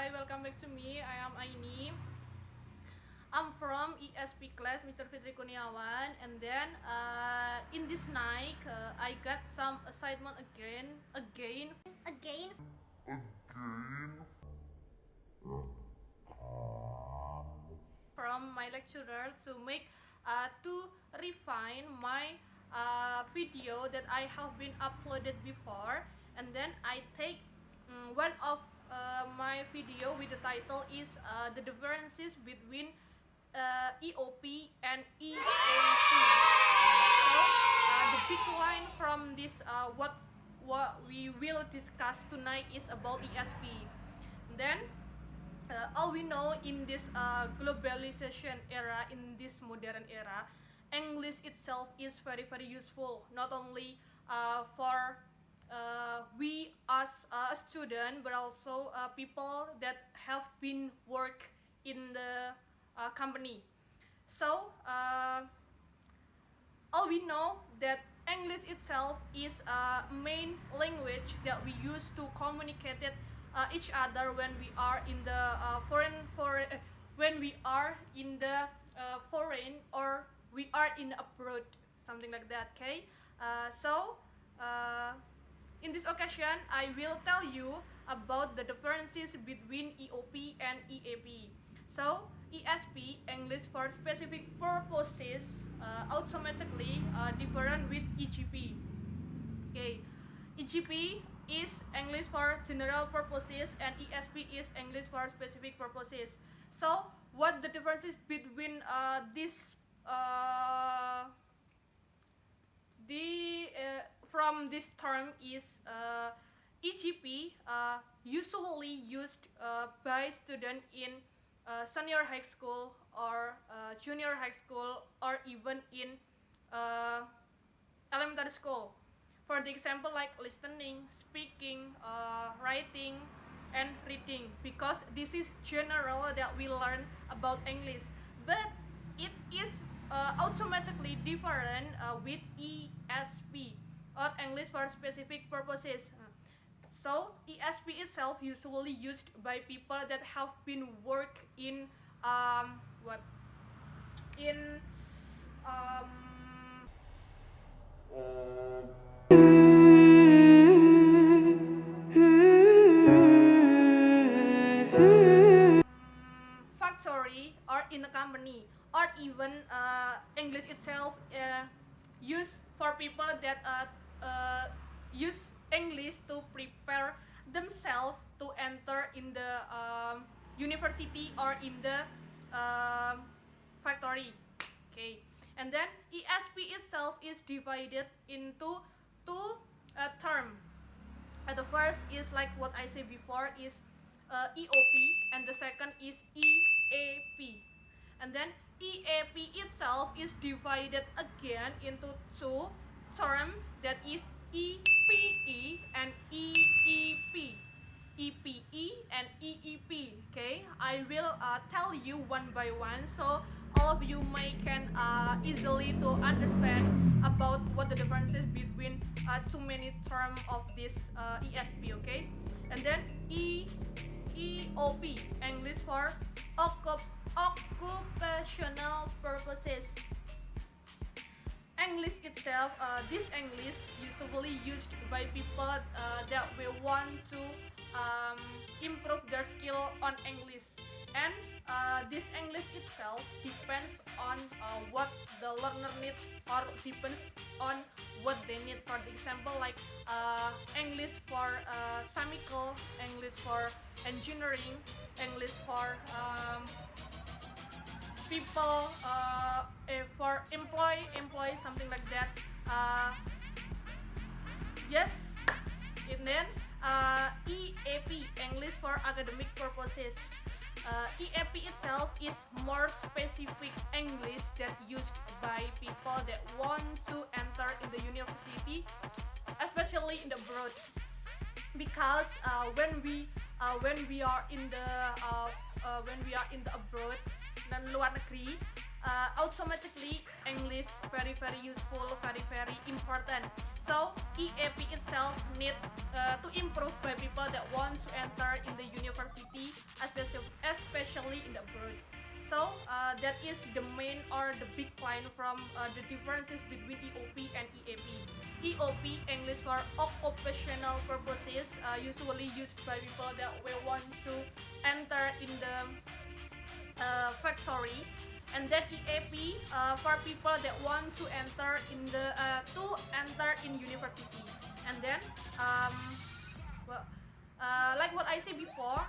Hi, welcome back to me. I am AINI. I'm from ESP class, Mr. Fitri Kuniawan. And then in this night, I got some assignment again from my lecturer to make to refine my video that I have been uploaded before. And then I take one of my video with the title is the differences between EOP and EAP. So the big line from this what we will discuss tonight is about ESP. Then all we know in this globalization era, in this modern era, English itself is very useful, not only for we as a student, but also people that have been work in the company. So all we know that English itself is a main language that we use to communicate it each other when we are in the when we are in the foreign, or we are in abroad, something like that. Okay, so in this occasion I will tell you about the differences between EOP and EAP. So ESP, English for specific purposes, automatically different with EGP. Okay, EGP is English for general purposes and ESP is English for specific purposes. So what the differences between from this term is EGP usually used by students in senior high school or junior high school, or even in elementary school. For the example, like listening, speaking, writing, and reading, because this is general that we learn about English. But it is automatically different with ESP, or English for specific purposes. So ESP itself usually used by people that have been work in factory or in a company, or even English itself used for people that use English to prepare themselves to enter in the university or in the factory. Okay, and then ESP itself is divided into two terms. The first is like what I said before is EOP, and the second is EAP. And then EAP itself is divided again into two terms, that is EPE and EEP. EPE and EEP. Okay, I will tell you one by one, so all of you can easily to understand about what the differences between too many terms of this ESP. Okay, and then EOP, English for occupational purposes. English itself, this English usually used by people that will want to improve their skill on English, and this English itself depends on what the learner needs, or depends on what they need. For example, like English for chemical, English for engineering, English for people, for employee, something like that. Yes, and then EAP, English for academic purposes. EAP itself is more specific English that used by people that want to enter in the university, especially in the abroad, because when we are in the abroad, dan luar negeri, automatically English very useful, very important. So EAP itself need to improve by people that want to enter in the university especially in the bird. So that is the main or the big line from the differences between EOP and EAP. EOP, English for occupational purposes, usually used by people that will want to enter in the factory, and then EAP for people that want to enter in the in university. And then well, like what I said before,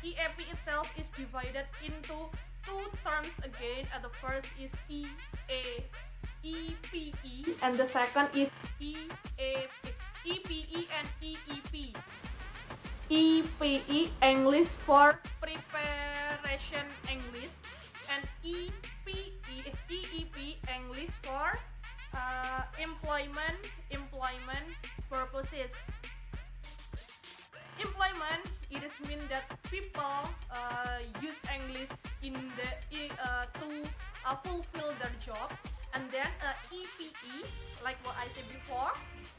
EAP itself is divided into two terms again. The first is EPE, and the second is EPE and EEP. EPE, English for preparation English, and EEP, English for employment purposes. Employment, it is mean that people use English in the to fulfill their job. And then EPE, like what I said before,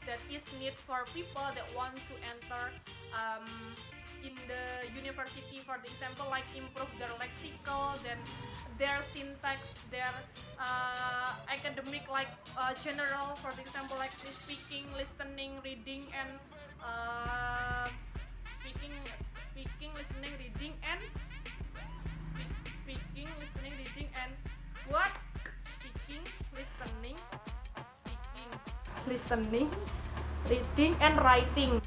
that is need for people that want to enter in the university, for the example, like improve their lexical, then their syntax, their academic, like general, for the example, like speaking, listening, reading, and speaking, listening, reading, and speaking, listening, reading, and what? Listening, reading, and writing,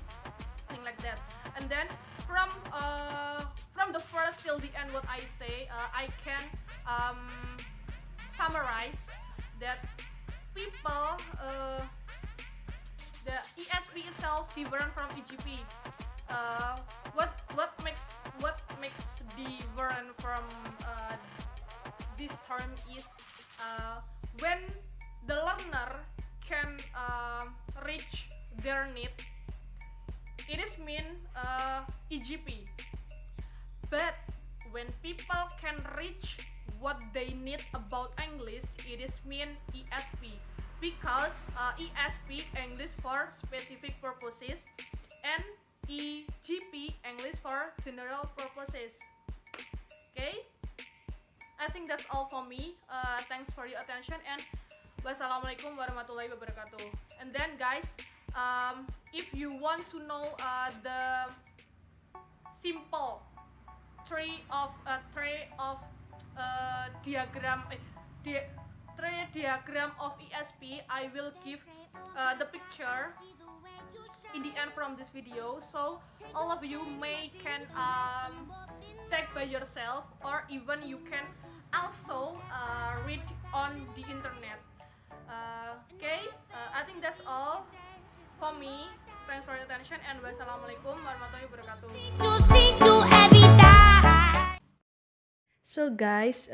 thing like that. And then from the first till the end, what I say, I can summarize that people, the ESP itself different from EGP. What makes different from this term is when the learner can reach their need, it is mean EGP. But when people can reach what they need about English, it is mean ESP, because ESP, English for specific purposes, and EGP, English for general purposes. Okay, I think that's all for me. Thanks for your attention, and wassalamualaikum warahmatullahi wabarakatuh. And then guys, if you want to know the simple tree diagram of ESP, I will give the picture in the end from this video, so all of you can check by yourself, or even you can also read on the internet. Okay, I think that's all for me. Thanks for your attention, and wassalamualaikum warahmatullahi wabarakatuh. So guys,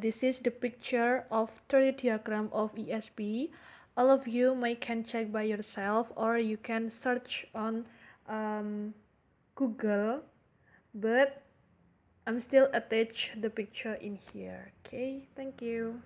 this is the picture of 3D diagram of ESP. All of you can check by yourself, or you can search on Google, but I'm still attach the picture in here. Okay, thank you.